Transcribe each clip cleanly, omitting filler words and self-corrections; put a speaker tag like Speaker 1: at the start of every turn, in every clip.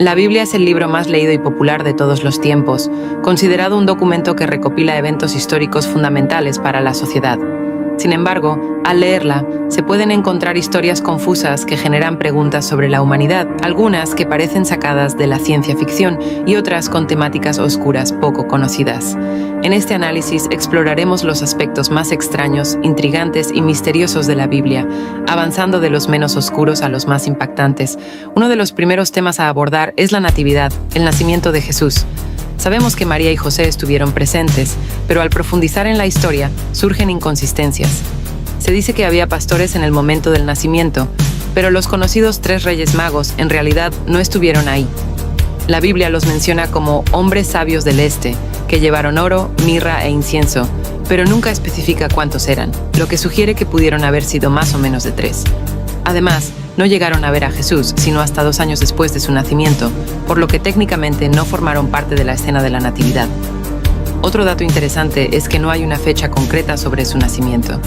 Speaker 1: La Biblia es el libro más leído y popular de todos los tiempos, considerado un documento que recopila eventos históricos fundamentales para la sociedad. Sin embargo, al leerla, se pueden encontrar historias confusas que generan preguntas sobre la humanidad, algunas que parecen sacadas de la ciencia ficción y otras con temáticas oscuras poco conocidas. En este análisis exploraremos los aspectos más extraños, intrigantes y misteriosos de la Biblia, avanzando de los menos oscuros a los más impactantes. Uno de los primeros temas a abordar es la Natividad, el nacimiento de Jesús. Sabemos que María y José estuvieron presentes, pero al profundizar en la historia, surgen inconsistencias. Se dice que había pastores en el momento del nacimiento, pero los conocidos 3 reyes magos en realidad no estuvieron ahí. La Biblia los menciona como hombres sabios del este, que llevaron oro, mirra e incienso, pero nunca especifica cuántos eran, lo que sugiere que pudieron haber sido más o menos de 3. Además, no llegaron a ver a Jesús, sino hasta 2 años después de su nacimiento, por lo que técnicamente no formaron parte de la escena de la Natividad. Otro dato interesante es que no hay una fecha concreta sobre su nacimiento.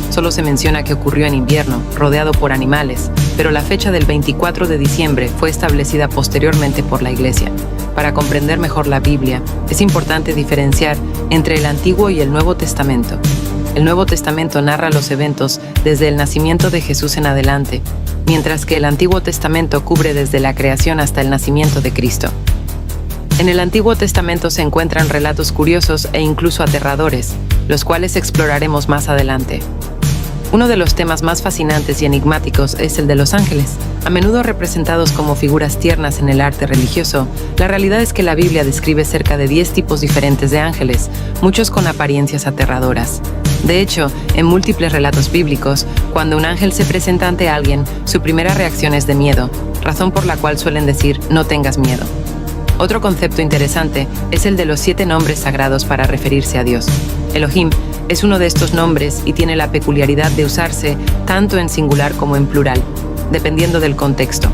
Speaker 1: Solo se menciona que ocurrió en invierno, rodeado por animales, pero la fecha del 24 de diciembre fue establecida posteriormente por la Iglesia. Para comprender mejor la Biblia, es importante diferenciar entre el Antiguo y el Nuevo Testamento. El Nuevo Testamento narra los eventos desde el nacimiento de Jesús en adelante, mientras que el Antiguo Testamento cubre desde la creación hasta el nacimiento de Cristo. En el Antiguo Testamento se encuentran relatos curiosos e incluso aterradores, los cuales exploraremos más adelante. Uno de los temas más fascinantes y enigmáticos es el de los ángeles. A menudo representados como figuras tiernas en el arte religioso, la realidad es que la Biblia describe cerca de 10 tipos diferentes de ángeles, muchos con apariencias aterradoras. De hecho, en múltiples relatos bíblicos, cuando un ángel se presenta ante alguien, su primera reacción es de miedo, razón por la cual suelen decir «no tengas miedo». Otro concepto interesante es el de los 7 nombres sagrados para referirse a Dios. Elohim es uno de estos nombres y tiene la peculiaridad de usarse tanto en singular como en plural, dependiendo del contexto.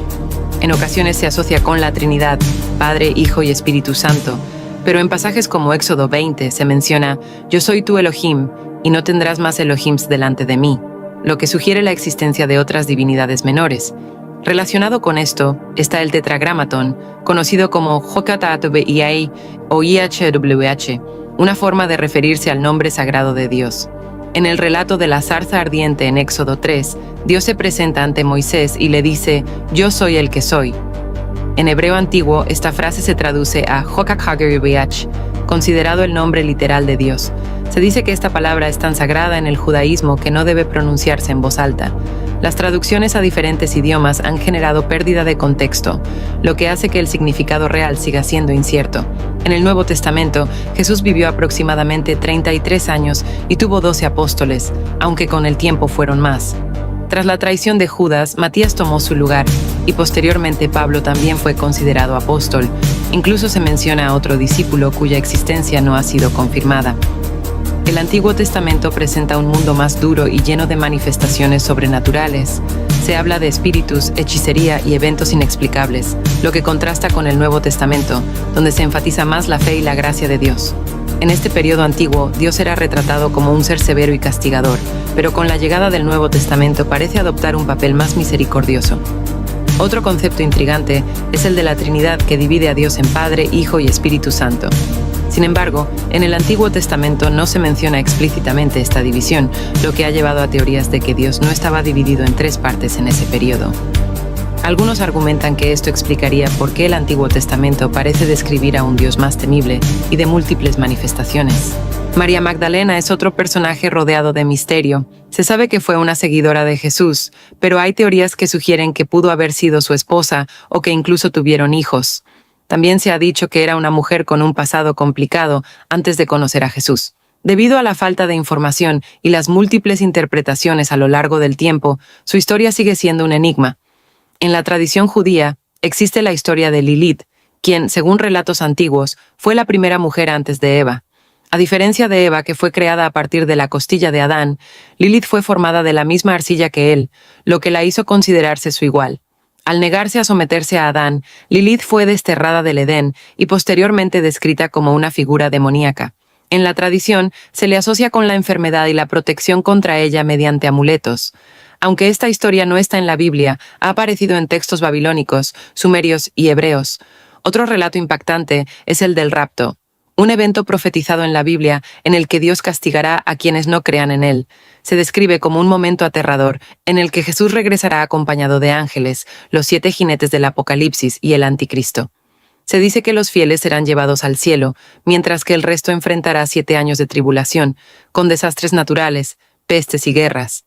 Speaker 1: En ocasiones se asocia con la Trinidad, Padre, Hijo y Espíritu Santo, pero en pasajes como Éxodo 20 se menciona «Yo soy tu Elohim, y no tendrás más Elohims delante de mí», lo que sugiere la existencia de otras divinidades menores. Relacionado con esto está el tetragramatón, conocido como Hokatatobe'iai o IHWH, una forma de referirse al nombre sagrado de Dios. En el relato de la zarza ardiente en Éxodo 3, Dios se presenta ante Moisés y le dice, «Yo soy el que soy». En hebreo antiguo, esta frase se traduce a Hokakhagerubeyach, considerado el nombre literal de Dios. Se dice que esta palabra es tan sagrada en el judaísmo que no debe pronunciarse en voz alta. Las traducciones a diferentes idiomas han generado pérdida de contexto, lo que hace que el significado real siga siendo incierto. En el Nuevo Testamento, Jesús vivió aproximadamente 33 años y tuvo 12 apóstoles, aunque con el tiempo fueron más. Tras la traición de Judas, Matías tomó su lugar, y posteriormente Pablo también fue considerado apóstol. Incluso se menciona a otro discípulo cuya existencia no ha sido confirmada. El Antiguo Testamento presenta un mundo más duro y lleno de manifestaciones sobrenaturales. Se habla de espíritus, hechicería y eventos inexplicables, lo que contrasta con el Nuevo Testamento, donde se enfatiza más la fe y la gracia de Dios. En este periodo antiguo, Dios era retratado como un ser severo y castigador, pero con la llegada del Nuevo Testamento parece adoptar un papel más misericordioso. Otro concepto intrigante es el de la Trinidad, que divide a Dios en Padre, Hijo y Espíritu Santo. Sin embargo, en el Antiguo Testamento no se menciona explícitamente esta división, lo que ha llevado a teorías de que Dios no estaba dividido en 3 partes en ese periodo. Algunos argumentan que esto explicaría por qué el Antiguo Testamento parece describir a un Dios más temible y de múltiples manifestaciones. María Magdalena es otro personaje rodeado de misterio. Se sabe que fue una seguidora de Jesús, pero hay teorías que sugieren que pudo haber sido su esposa o que incluso tuvieron hijos. También se ha dicho que era una mujer con un pasado complicado antes de conocer a Jesús. Debido a la falta de información y las múltiples interpretaciones a lo largo del tiempo, su historia sigue siendo un enigma. En la tradición judía, existe la historia de Lilith, quien, según relatos antiguos, fue la primera mujer antes de Eva. A diferencia de Eva, que fue creada a partir de la costilla de Adán, Lilith fue formada de la misma arcilla que él, lo que la hizo considerarse su igual. Al negarse a someterse a Adán, Lilith fue desterrada del Edén y posteriormente descrita como una figura demoníaca. En la tradición, se le asocia con la enfermedad y la protección contra ella mediante amuletos. Aunque esta historia no está en la Biblia, ha aparecido en textos babilónicos, sumerios y hebreos. Otro relato impactante es el del rapto, un evento profetizado en la Biblia en el que Dios castigará a quienes no crean en Él. Se describe como un momento aterrador en el que Jesús regresará acompañado de ángeles, los 7 jinetes del Apocalipsis y el Anticristo. Se dice que los fieles serán llevados al cielo, mientras que el resto enfrentará 7 años de tribulación, con desastres naturales, pestes y guerras.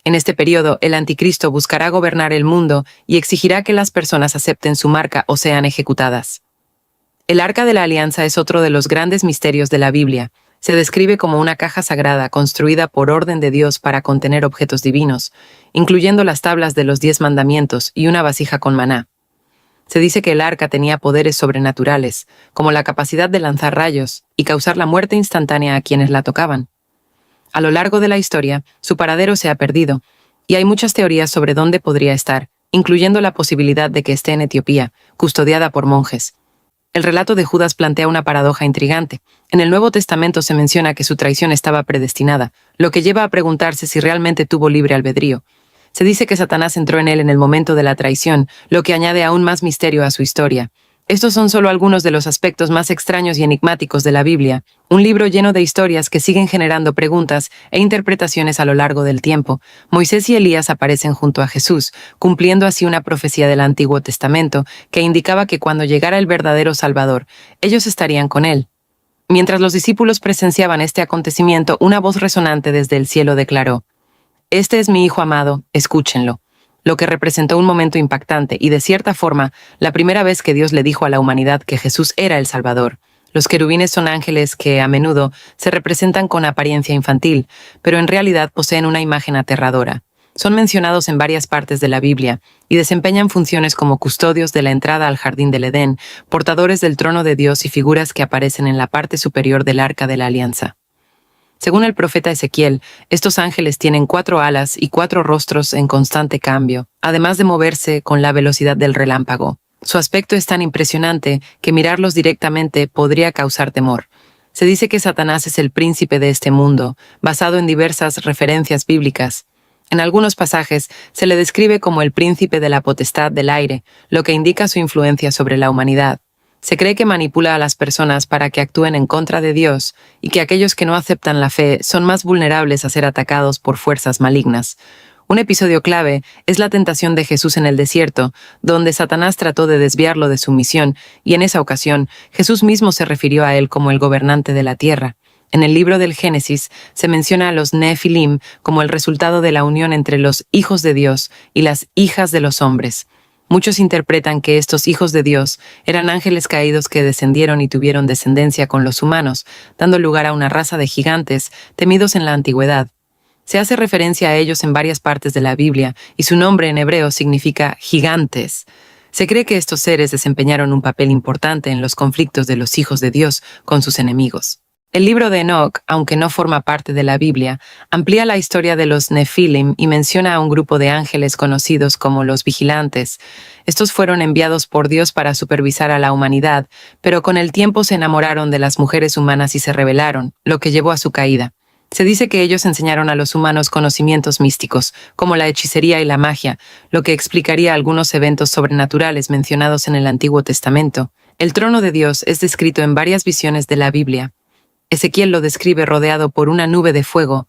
Speaker 1: En este periodo, el Anticristo buscará gobernar el mundo y exigirá que las personas acepten su marca o sean ejecutadas. El Arca de la Alianza es otro de los grandes misterios de la Biblia. Se describe como una caja sagrada construida por orden de Dios para contener objetos divinos, incluyendo las tablas de los 10 mandamientos y una vasija con maná. Se dice que el arca tenía poderes sobrenaturales, como la capacidad de lanzar rayos y causar la muerte instantánea a quienes la tocaban. A lo largo de la historia, su paradero se ha perdido, y hay muchas teorías sobre dónde podría estar, incluyendo la posibilidad de que esté en Etiopía, custodiada por monjes. El relato de Judas plantea una paradoja intrigante. En el Nuevo Testamento se menciona que su traición estaba predestinada, lo que lleva a preguntarse si realmente tuvo libre albedrío. Se dice que Satanás entró en él en el momento de la traición, lo que añade aún más misterio a su historia. Estos son solo algunos de los aspectos más extraños y enigmáticos de la Biblia, un libro lleno de historias que siguen generando preguntas e interpretaciones a lo largo del tiempo. Moisés y Elías aparecen junto a Jesús, cumpliendo así una profecía del Antiguo Testamento que indicaba que cuando llegara el verdadero Salvador, ellos estarían con él. Mientras los discípulos presenciaban este acontecimiento, una voz resonante desde el cielo declaró: «Este es mi Hijo amado, escúchenlo», lo que representó un momento impactante y, de cierta forma, la primera vez que Dios le dijo a la humanidad que Jesús era el Salvador. Los querubines son ángeles que, a menudo, se representan con apariencia infantil, pero en realidad poseen una imagen aterradora. Son mencionados en varias partes de la Biblia y desempeñan funciones como custodios de la entrada al jardín del Edén, portadores del trono de Dios y figuras que aparecen en la parte superior del Arca de la Alianza. Según el profeta Ezequiel, estos ángeles tienen 4 alas y 4 rostros en constante cambio, además de moverse con la velocidad del relámpago. Su aspecto es tan impresionante que mirarlos directamente podría causar temor. Se dice que Satanás es el príncipe de este mundo, basado en diversas referencias bíblicas. En algunos pasajes se le describe como el príncipe de la potestad del aire, lo que indica su influencia sobre la humanidad. Se cree que manipula a las personas para que actúen en contra de Dios y que aquellos que no aceptan la fe son más vulnerables a ser atacados por fuerzas malignas. Un episodio clave es la tentación de Jesús en el desierto, donde Satanás trató de desviarlo de su misión, y en esa ocasión Jesús mismo se refirió a él como el gobernante de la tierra. En el libro del Génesis se menciona a los Nefilim como el resultado de la unión entre los hijos de Dios y las hijas de los hombres. Muchos interpretan que estos hijos de Dios eran ángeles caídos que descendieron y tuvieron descendencia con los humanos, dando lugar a una raza de gigantes temidos en la antigüedad. Se hace referencia a ellos en varias partes de la Biblia, y su nombre en hebreo significa gigantes. Se cree que estos seres desempeñaron un papel importante en los conflictos de los hijos de Dios con sus enemigos. El libro de Enoc, aunque no forma parte de la Biblia, amplía la historia de los Nefilim y menciona a un grupo de ángeles conocidos como los vigilantes. Estos fueron enviados por Dios para supervisar a la humanidad, pero con el tiempo se enamoraron de las mujeres humanas y se rebelaron, lo que llevó a su caída. Se dice que ellos enseñaron a los humanos conocimientos místicos, como la hechicería y la magia, lo que explicaría algunos eventos sobrenaturales mencionados en el Antiguo Testamento. El trono de Dios es descrito en varias visiones de la Biblia. Ezequiel lo describe rodeado por una nube de fuego,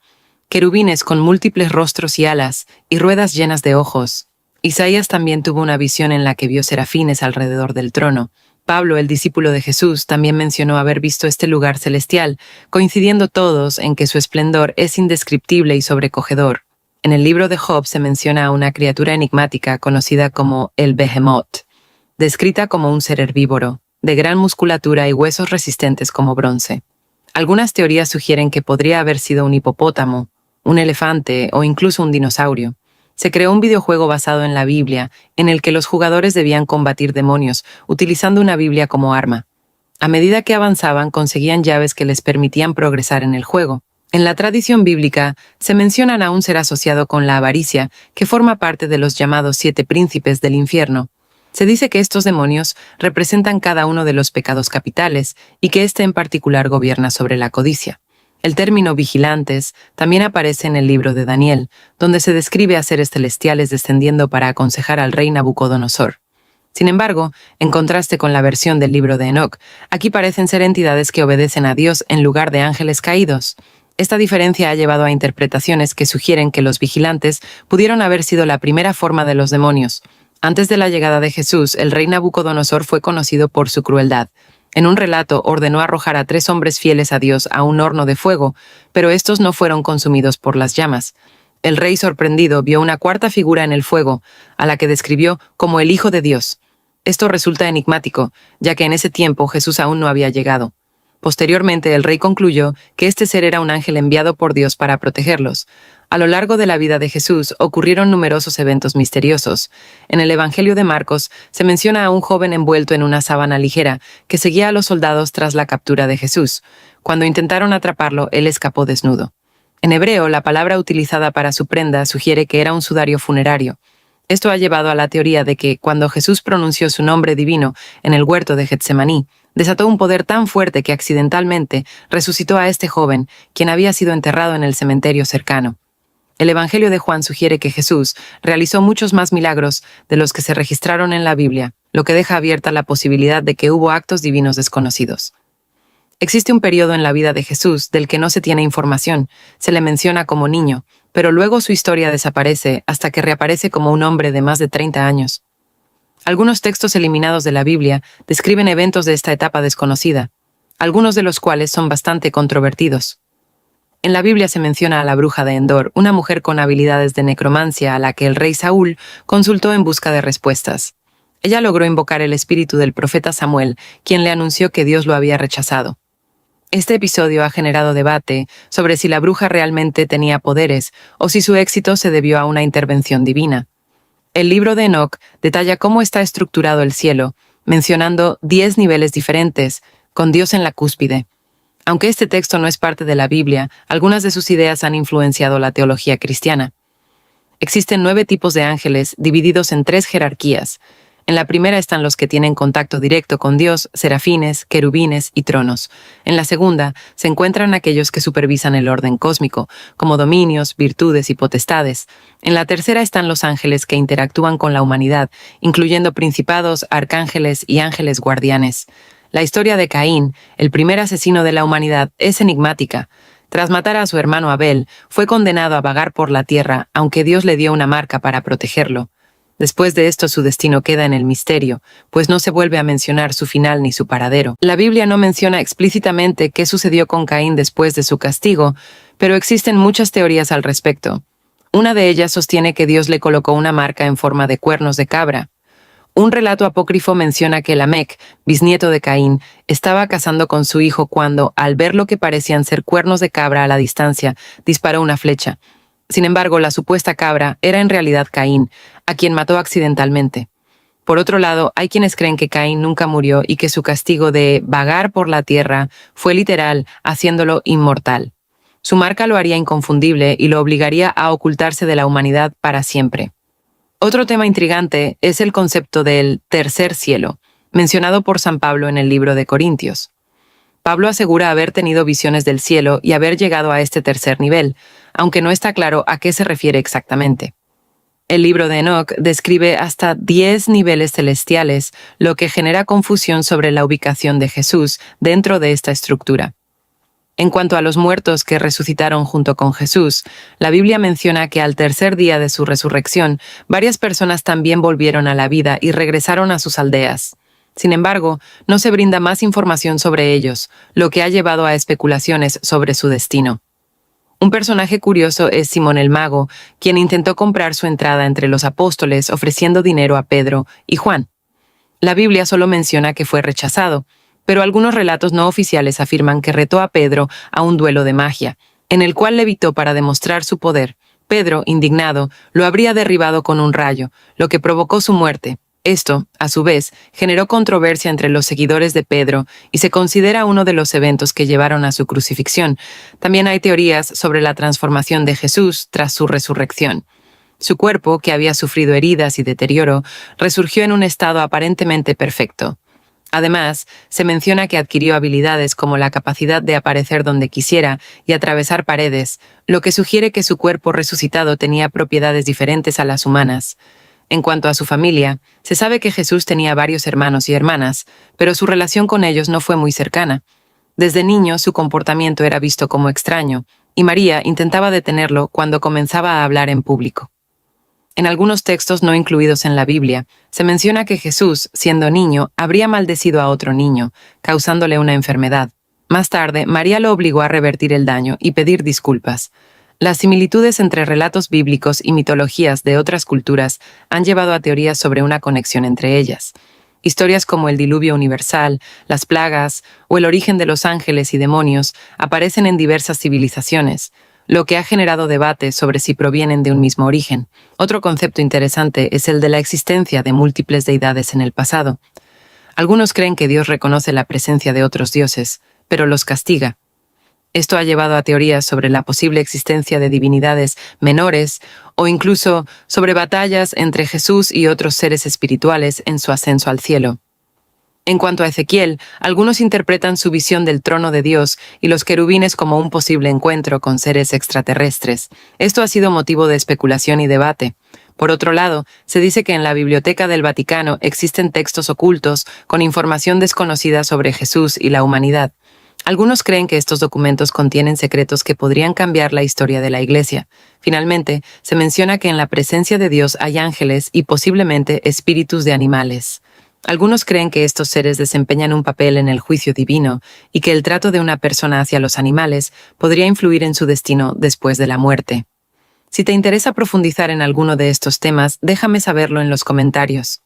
Speaker 1: querubines con múltiples rostros y alas, y ruedas llenas de ojos. Isaías también tuvo una visión en la que vio serafines alrededor del trono. Pablo, el discípulo de Jesús, también mencionó haber visto este lugar celestial, coincidiendo todos en que su esplendor es indescriptible y sobrecogedor. En el libro de Job se menciona a una criatura enigmática conocida como el Behemoth, descrita como un ser herbívoro, de gran musculatura y huesos resistentes como bronce. Algunas teorías sugieren que podría haber sido un hipopótamo, un elefante o incluso un dinosaurio. Se creó un videojuego basado en la Biblia, en el que los jugadores debían combatir demonios, utilizando una Biblia como arma. A medida que avanzaban, conseguían llaves que les permitían progresar en el juego. En la tradición bíblica, se mencionan a un ser asociado con la avaricia, que forma parte de los llamados 7 príncipes del infierno. Se dice que estos demonios representan cada uno de los pecados capitales y que este en particular gobierna sobre la codicia. El término vigilantes también aparece en el libro de Daniel, donde se describe a seres celestiales descendiendo para aconsejar al rey Nabucodonosor. Sin embargo, en contraste con la versión del libro de Enoc, aquí parecen ser entidades que obedecen a Dios en lugar de ángeles caídos. Esta diferencia ha llevado a interpretaciones que sugieren que los vigilantes pudieron haber sido la primera forma de los demonios. Antes de la llegada de Jesús, el rey Nabucodonosor fue conocido por su crueldad. En un relato, ordenó arrojar a 3 hombres fieles a Dios a un horno de fuego, pero estos no fueron consumidos por las llamas. El rey, sorprendido, vio una cuarta figura en el fuego, a la que describió como el Hijo de Dios. Esto resulta enigmático, ya que en ese tiempo Jesús aún no había llegado. Posteriormente, el rey concluyó que este ser era un ángel enviado por Dios para protegerlos. A lo largo de la vida de Jesús ocurrieron numerosos eventos misteriosos. En el Evangelio de Marcos se menciona a un joven envuelto en una sábana ligera que seguía a los soldados tras la captura de Jesús. Cuando intentaron atraparlo, él escapó desnudo. En hebreo, la palabra utilizada para su prenda sugiere que era un sudario funerario. Esto ha llevado a la teoría de que, cuando Jesús pronunció su nombre divino en el huerto de Getsemaní, desató un poder tan fuerte que accidentalmente resucitó a este joven, quien había sido enterrado en el cementerio cercano. El Evangelio de Juan sugiere que Jesús realizó muchos más milagros de los que se registraron en la Biblia, lo que deja abierta la posibilidad de que hubo actos divinos desconocidos. Existe un periodo en la vida de Jesús del que no se tiene información, se le menciona como niño, pero luego su historia desaparece hasta que reaparece como un hombre de más de 30 años. Algunos textos eliminados de la Biblia describen eventos de esta etapa desconocida, algunos de los cuales son bastante controvertidos. En la Biblia se menciona a la bruja de Endor, una mujer con habilidades de necromancia a la que el rey Saúl consultó en busca de respuestas. Ella logró invocar el espíritu del profeta Samuel, quien le anunció que Dios lo había rechazado. Este episodio ha generado debate sobre si la bruja realmente tenía poderes o si su éxito se debió a una intervención divina. El libro de Enoc detalla cómo está estructurado el cielo, mencionando 10 niveles diferentes, con Dios en la cúspide. Aunque este texto no es parte de la Biblia, algunas de sus ideas han influenciado la teología cristiana. Existen 9 tipos de ángeles divididos en 3 jerarquías. En la primera están los que tienen contacto directo con Dios, serafines, querubines y tronos. En la segunda se encuentran aquellos que supervisan el orden cósmico, como dominios, virtudes y potestades. En la tercera están los ángeles que interactúan con la humanidad, incluyendo principados, arcángeles y ángeles guardianes. La historia de Caín, el primer asesino de la humanidad, es enigmática. Tras matar a su hermano Abel, fue condenado a vagar por la tierra, aunque Dios le dio una marca para protegerlo. Después de esto su destino queda en el misterio, pues no se vuelve a mencionar su final ni su paradero. La Biblia no menciona explícitamente qué sucedió con Caín después de su castigo, pero existen muchas teorías al respecto. Una de ellas sostiene que Dios le colocó una marca en forma de cuernos de cabra. Un relato apócrifo menciona que Lamec, bisnieto de Caín, estaba cazando con su hijo cuando, al ver lo que parecían ser cuernos de cabra a la distancia, disparó una flecha. Sin embargo, la supuesta cabra era en realidad Caín, a quien mató accidentalmente. Por otro lado, hay quienes creen que Caín nunca murió y que su castigo de vagar por la tierra fue literal, haciéndolo inmortal. Su marca lo haría inconfundible y lo obligaría a ocultarse de la humanidad para siempre. Otro tema intrigante es el concepto del tercer cielo, mencionado por San Pablo en el libro de Corintios. Pablo asegura haber tenido visiones del cielo y haber llegado a este tercer nivel, aunque no está claro a qué se refiere exactamente. El libro de Enoc describe hasta 10 niveles celestiales, lo que genera confusión sobre la ubicación de Jesús dentro de esta estructura. En cuanto a los muertos que resucitaron junto con Jesús, la Biblia menciona que al tercer día de su resurrección, varias personas también volvieron a la vida y regresaron a sus aldeas. Sin embargo, no se brinda más información sobre ellos, lo que ha llevado a especulaciones sobre su destino. Un personaje curioso es Simón el Mago, quien intentó comprar su entrada entre los apóstoles ofreciendo dinero a Pedro y Juan. La Biblia solo menciona que fue rechazado, pero algunos relatos no oficiales afirman que retó a Pedro a un duelo de magia, en el cual levitó para demostrar su poder. Pedro, indignado, lo habría derribado con un rayo, lo que provocó su muerte. Esto, a su vez, generó controversia entre los seguidores de Pedro y se considera uno de los eventos que llevaron a su crucifixión. También hay teorías sobre la transformación de Jesús tras su resurrección. Su cuerpo, que había sufrido heridas y deterioro, resurgió en un estado aparentemente perfecto. Además, se menciona que adquirió habilidades como la capacidad de aparecer donde quisiera y atravesar paredes, lo que sugiere que su cuerpo resucitado tenía propiedades diferentes a las humanas. En cuanto a su familia, se sabe que Jesús tenía varios hermanos y hermanas, pero su relación con ellos no fue muy cercana. Desde niño su comportamiento era visto como extraño, y María intentaba detenerlo cuando comenzaba a hablar en público. En algunos textos no incluidos en la Biblia, se menciona que Jesús, siendo niño, habría maldecido a otro niño, causándole una enfermedad. Más tarde, María lo obligó a revertir el daño y pedir disculpas. Las similitudes entre relatos bíblicos y mitologías de otras culturas han llevado a teorías sobre una conexión entre ellas. Historias como el diluvio universal, las plagas o el origen de los ángeles y demonios aparecen en diversas civilizaciones, lo que ha generado debate sobre si provienen de un mismo origen. Otro concepto interesante es el de la existencia de múltiples deidades en el pasado. Algunos creen que Dios reconoce la presencia de otros dioses, pero los castiga. Esto ha llevado a teorías sobre la posible existencia de divinidades menores o incluso sobre batallas entre Jesús y otros seres espirituales en su ascenso al cielo. En cuanto a Ezequiel, algunos interpretan su visión del trono de Dios y los querubines como un posible encuentro con seres extraterrestres. Esto ha sido motivo de especulación y debate. Por otro lado, se dice que en la Biblioteca del Vaticano existen textos ocultos con información desconocida sobre Jesús y la humanidad. Algunos creen que estos documentos contienen secretos que podrían cambiar la historia de la Iglesia. Finalmente, se menciona que en la presencia de Dios hay ángeles y posiblemente espíritus de animales. Algunos creen que estos seres desempeñan un papel en el juicio divino y que el trato de una persona hacia los animales podría influir en su destino después de la muerte. Si te interesa profundizar en alguno de estos temas, déjame saberlo en los comentarios.